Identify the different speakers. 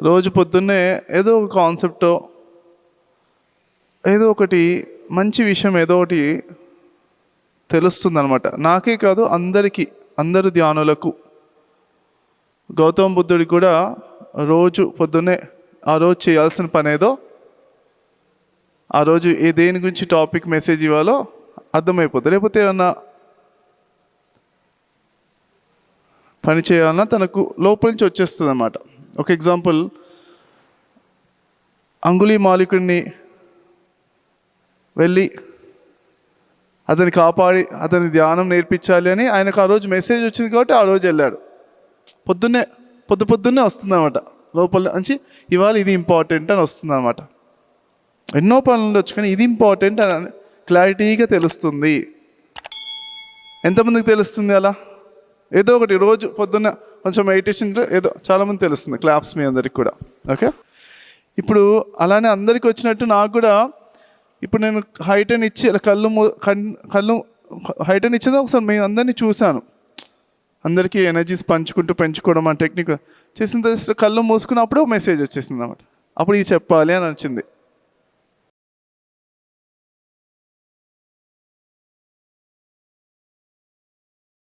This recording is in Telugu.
Speaker 1: రోజు పొద్దున్నే ఏదో ఒక కాన్సెప్టో ఏదో ఒకటి మంచి విషయం ఏదో ఒకటి తెలుస్తుందన్నమాట. నాకే కాదు అందరికీ, అందరు ధ్యానులకు. గౌతమ బుద్ధుడికి కూడా రోజు పొద్దున్నే ఆ రోజు చేయాల్సిన పని ఏదో, ఆ రోజు దేని గురించి టాపిక్ మెసేజ్ ఇవ్వాలో అర్థమైపోతుంది. లేకపోతే ఏమన్నా పని చేయాలన్నా తనకు లోపల నుంచి వచ్చేస్తుంది అన్నమాట. ఒక ఎగ్జాంపుల్, అంగుళీమాలికుడిని వెళ్ళి అతన్ని కాపాడి అతని ధ్యానం నేర్పించాలి అని ఆయనకు ఆ రోజు మెసేజ్ వచ్చింది కాబట్టి ఆ రోజు వెళ్ళాడు. పొద్దున్నే వస్తుంది అనమాట లోపల నుంచి, ఇవాళ ఇది ఇంపార్టెంట్ అని వస్తుంది అనమాట. ఎన్నో పనులు ఉండొచ్చు కానీ ఇది ఇంపార్టెంట్ అని క్లారిటీగా తెలుస్తుంది. ఎంతమందికి తెలుస్తుంది అలా? ఏదో ఒకటి రోజు పొద్దున్న కొంచెం మెడిటేషన్ ఏదో చాలామంది తెలుస్తుంది. క్లాప్స్ మీ అందరికి కూడా. ఓకే, ఇప్పుడు అలానే అందరికి వచ్చినట్టు నాకు కూడా ఇప్పుడు నేను హైటన్ ఇచ్చి కళ్ళు హైటన్ ఇచ్చేది ఒకసారి మేము అందరినీ చూశాను. అందరికీ ఎనర్జీస్ పెంచుకోవడం ఆ టెక్నిక్ చేసిన తర్వాత కళ్ళు మూసుకున్నప్పుడు మెసేజ్ వచ్చేసింది అన్నమాట. అప్పుడు ఇది చెప్పాలి అని వచ్చింది.